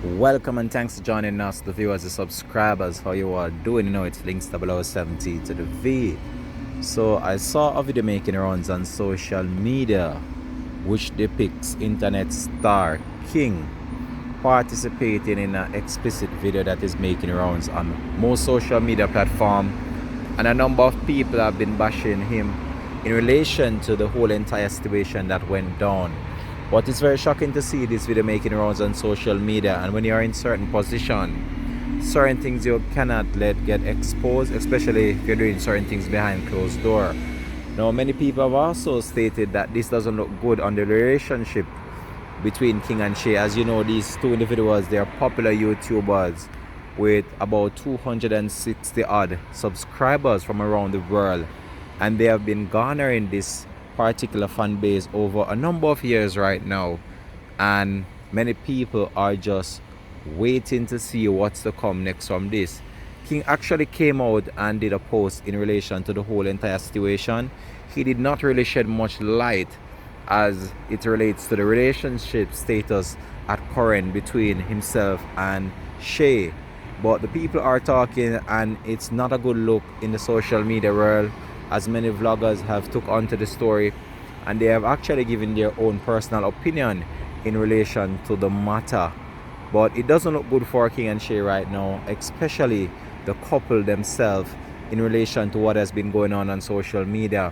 Welcome and thanks for joining us, the viewers, the subscribers. How you are doing? It's Links 0070 to the V. So I saw a video making rounds on social media which depicts internet star King participating in an explicit video that is making rounds on most social media platforms, and a number of people have been bashing him in relation to the whole entire situation that went down. But it's very shocking to see this video making rounds on social media, and when you are in certain position, certain things you cannot let get exposed, especially if you're doing certain things behind closed door. Now, many people have also stated that this doesn't look good on the relationship between King and Shay. As you know, these two individuals, they are popular YouTubers with about 260 odd subscribers from around the world, and they have been garnering this particular fan base over a number of years right now, and many people are just waiting to see what's to come next from this. King actually came out and did a post in relation to the whole entire situation. He did not really shed much light as it relates to the relationship status at current between himself and Shay, but the people are talking, and it's not a good look in the social media world, as many vloggers have took onto the story and they have actually given their own personal opinion in relation to the matter. But it doesn't look good for King and Shay right now, especially the couple themselves, in relation to what has been going on social media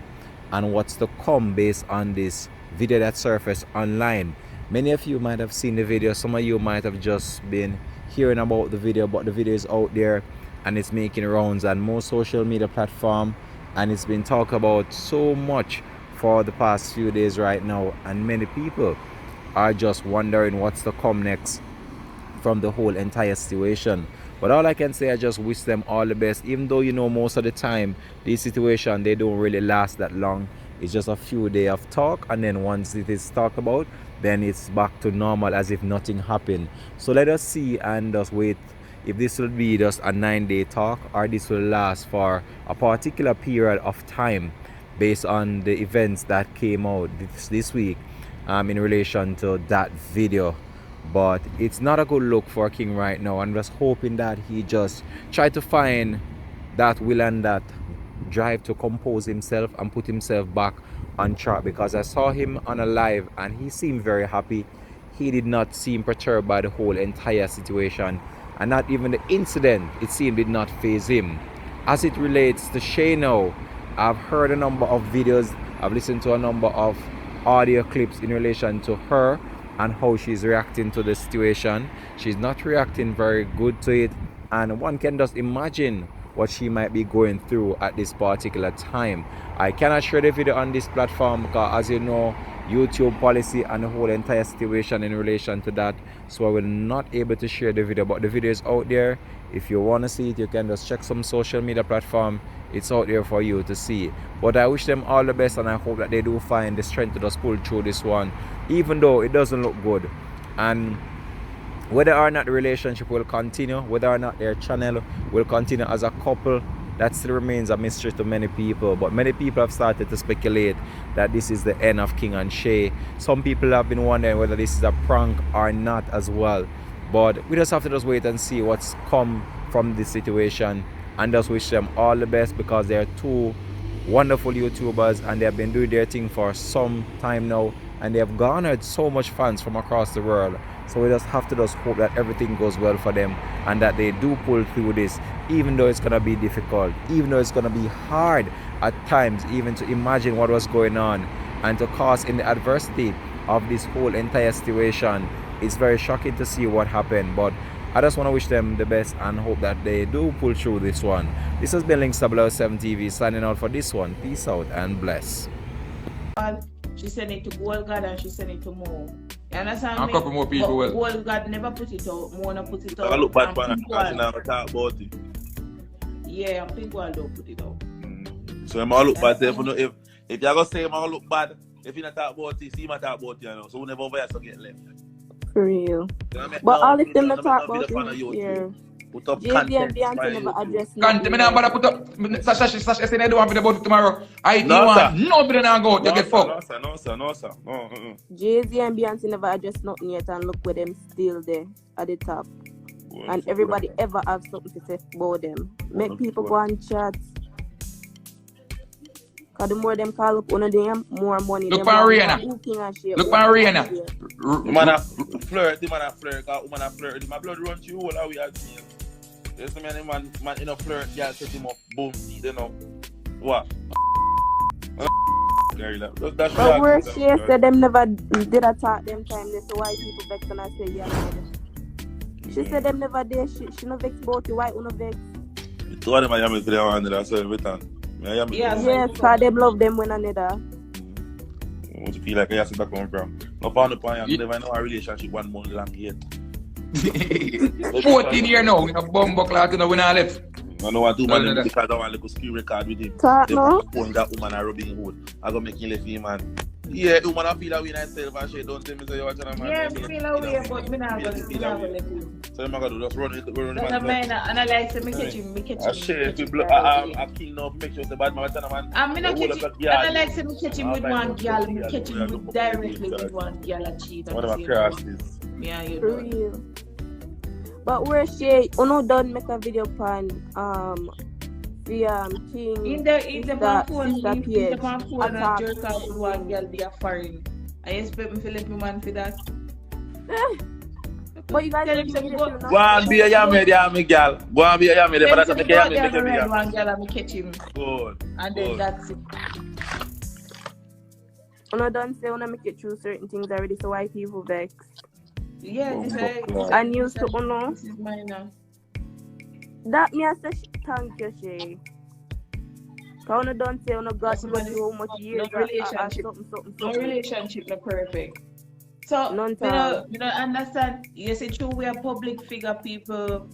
and what's to come based on this video that surfaced online. Many of you might have seen the video, some of you might have just been hearing about the video, but the video is out there and it's making rounds on most social media platforms, and it's been talked about so much for the past few days right now, and many people are just wondering what's to come next from the whole entire situation. But all I can say, I just wish them all the best, even though most of the time these situations, they don't really last that long. It's just a few days of talk, and then once it is talked about, then it's back to normal as if nothing happened. So let us see and just wait if this will be just a 9-day talk, or this will last for a particular period of time based on the events that came out this week in relation to that video. But it's not a good look for King right now. I'm just hoping that he just try to find that will and that drive to compose himself and put himself back on track, because I saw him on a live and he seemed very happy. He did not seem perturbed by the whole entire situation, and not even the incident, it seemed, did not faze him. As it relates to Shay now, I've heard a number of videos, I've listened to a number of audio clips in relation to her and how she's reacting to the situation. She's not reacting very good to it, and one can just imagine what she might be going through at this particular time. I cannot share the video on this platform because, as you know, YouTube policy and the whole entire situation in relation to that, so I will not able to share the video, but the video is out there. If you want to see it, you can just check some social media platform. It's out there for you to see. But I wish them all the best, and I hope that they do find the strength to just pull through this one, even though it doesn't look good. And whether or not the relationship will continue, whether or not their channel will continue as a couple, that still remains a mystery to many people. But many people have started to speculate that this is the end of King and Shay. Some people have been wondering whether this is a prank or not as well. But we just have to just wait and see what's come from this situation, and just wish them all the best, because they are two wonderful YouTubers and they have been doing their thing for some time now, and they have garnered so much fans from across the world. So we just have to just hope that everything goes well for them and that they do pull through this, even though it's going to be difficult, even though it's going to be hard at times even to imagine what was going on and to cause in the adversity of this whole entire situation. It's very shocking to see what happened, but I just want to wish them the best and hope that they do pull through this one. This has been Links 007 TV signing out for this one. Peace out and bless. She sent it to Gold God and she sent it to Mo. You understand A me? couple more people will. Gold God never put it out. Mo never put it out. I look bad for And that. I never talk about it. yeah, and Pink One don't put it out. So I'm all look bad. If you're gonna say I'm all look bad, if you not talk about it, see my talk about it, So whenever over here, so get left. For real. You know what I mean? But No, all of them I'm that not talk be the about fan of it you here, too. Put up Jay-Z and content. Beyonce never addressed Can't me now, but put up. Sasha say they don't want me about it tomorrow. You want nobody now go. You get fucked. No. Jay-Z and Beyonce never addressed nothing yet, and look where them still there at the top. And everybody ever have something to say about them. Make people go and chat. Cause the more them call up one of them, more money. Look for Rihanna. Look for Rihanna. The man a flirt. Woman a flirt. My blood run through all how we are doing. There's some man in a flirt, girl set him up, boom, you know. What? But where she said them never did attack them time, that's why people vex and I say yeah. She said them never did, she no vex about the white, no vex. You told them I am for the one that I said every time. Yes, cause them love them when another. I want to feel like I have to back home from. No found up on you, never know a relationship 1 month long yet. 14 years now, in a bomb buckler, you know, when I left. I know I do man because I want to screen record with him. No? That woman are rubbing hood. I go make him left him man. Yeah, the woman I feel that way myself and she don't tell me say you watch man. Yeah, I feel that way, but me not gonna let him. So I'm gonna just run the man. And I like to me catch him. I share to I kill now make sure the bad man man. I'm not catch him. And I like to me catch him with one girl. Me catch him directly with one girl at cheat. What about crosses? Yeah, you For real. But where she done make a video pan the King in the phone and jerk out to one girl they are foreign. I expect me to let me man for that. But you guys tell him to go and be a yammy girl. Go and be a yammy but that's a yammy. One girl and me catch him. Good. And then that's it. Done say make it through certain things already, so why people vex? Yeah, this is and used to this is mine now. That me I say thank you, Shay. Cause don't say got so much years no relationship. No relationship not perfect. So you don't understand. You say true we are public figure people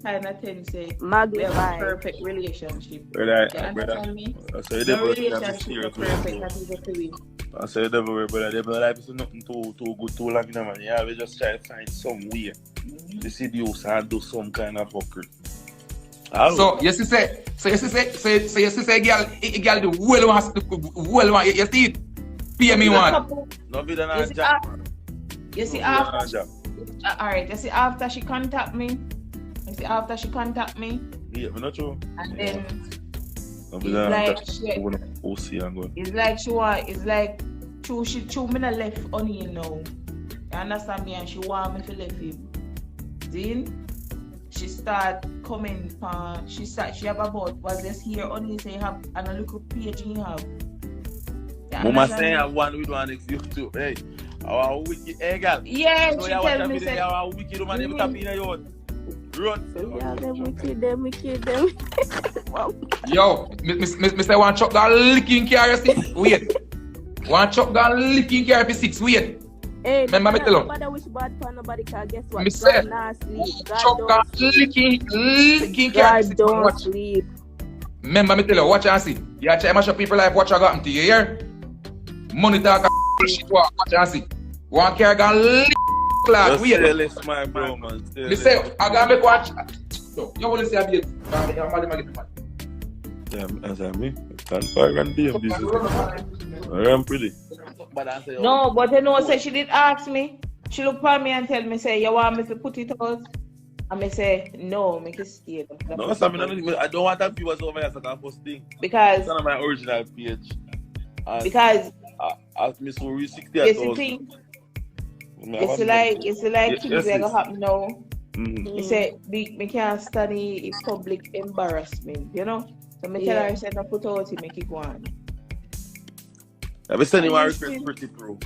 kind of tend to say we have a perfect relationship. Understand me? So no relationship not perfect that is a way. I say the way, but the life is nothing too good, too long, man. Yeah, we just try to find some way to seduce and do some kind of fuckery. So you say, girl, the well one, you see it? Pay me one. No be the nice job. You see after, alright. You see after she contact me. Yeah, but not true. And then. It's like she me not left on you now. You understand me? And she want me to left him. Then she start coming she have about was this here only say have and a little page you have. Mama say I want with one next YouTube. Hey, our wicked girl. Yeah, she tell me say our wicked woman never tap in your run. Yeah, them wicked. Wow. Yo, Mr. One chop that licking car, you see? Wait. One chop that licking car for 6, wait. Hey, remember me tell him. Nobody wish bad for nobody, cause guess what? Me say, chop that licking car for 6. Don't sleep. Remember me tell you, watch and see. You try to mash up people life, watch what got to you, hear? Money talk shit, watch and see. One car gonna lick class, wait. My bro, man. Me say, I gotta make watch. No, you want to say a bit. Yeah, as I mean, can't run the business. I'm pretty. No, but you know, say she did ask me. She look at me and tell me, say, you want me to put it out? And me say, no, make it stay. No, I don't want that viewers over here as a first thing. Because it's not my original page. Because as me so real 60 it's like things that happen now. Me say me can't study public embarrassment, you know? So me tell her say no put out it, make it go on. I be sending my request pretty pro.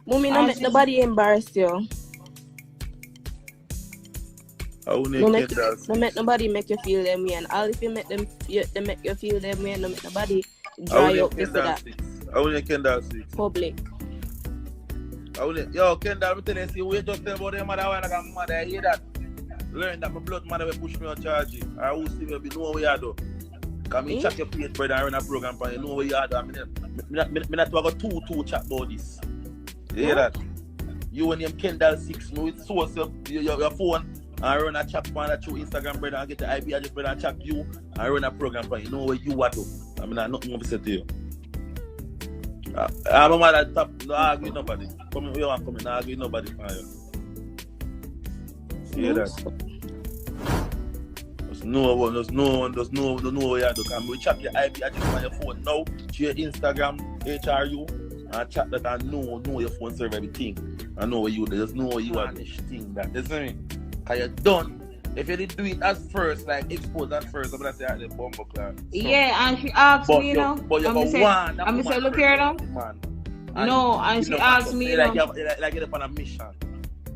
Mommy, no make nobody embarrass you. No make nobody make you feel them way, and all if you make them make you feel them way, no make nobody dry up this or that. I only Kendall 6. Public. Yo, Kendall, me tell you, see, we just tell about them mother, like a mother, I hear that. Learn that my blood mother will push me on charge. I will see me know what you do. Because me check your page, brother, and run a program for you, know what you do. Me not to go too chat about this. You hear that? You and him Kendall 6, me with source your phone, I run a chat on that through Instagram, brother, and get the IP address, brother, and chat you, and run a program for you. Know where you are to. I mean, I nothing more to say to you. I'm a man that no argue with nobody. Come in, you want to come in, no argue with nobody for you. See that? There's no where you do. Can we check your IP address on your phone now, to your Instagram, HRU, and chat that and know your phone serve everything. I know where you do. Just know where you are this thing that. You see me? Because you're done. If you didn't do it as first, like expose that first, I'm going to say at the bumper class. Yeah, and she asked me, you know. But you got one. I'm say, look here now. No, and she asked me, you know. Like you're on a mission.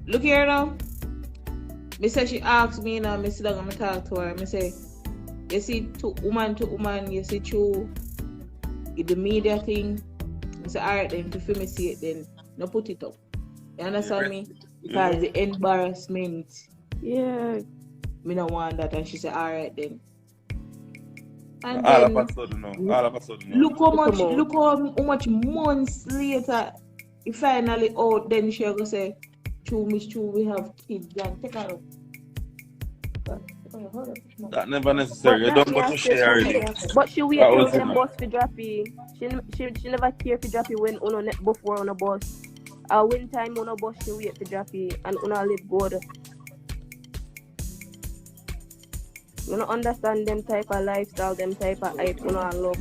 Look here now. Me say she asked me, you know, me sit down and talk to her. Me say, you see, to woman, you see, through the media thing. I say, alright then, if you see it, then no put it up. You understand me? Because the embarrassment. Yeah. Me don't want that. And she said, alright then. And all then, of a sudden no. Look how much months later it finally out, then she go say, true, we have kids and take her up. That never necessary. You don't go to share it. But she wait for the bus to drop you. She never care to drop you when uno net before on a bus. When time on a bus she wait to drop you and uno live good. You don't understand them type of lifestyle, them type of hype, you know, and love.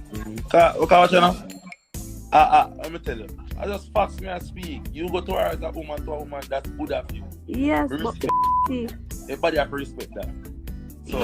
Okay, watch you now. Let me tell you. I just fax me and speak. You go to her as a woman to a woman, that's good of you. Yes, respect. but everybody have to respect that. So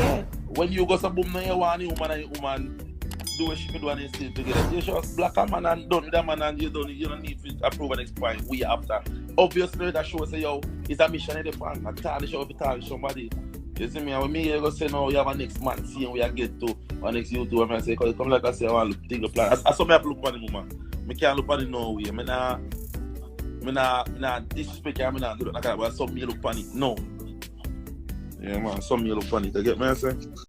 when you go some boom now you want a woman and a woman do what she can do and they stay together. You just black a man and done with that man and you don't need to approve the next point we after. Obviously that show say yo, it's a mission in the fan. I tell the show if you tell somebody. You see me, and when me go say no, you have a next man, see we are get to our next YouTube and say, come like I say, I want to take a plan. I saw me have to look on the woman. I can't look on it no way. I nah disrespect you, I not do that like that, but I saw me look on it. No. Yeah man, I saw me look on it. You get me I say?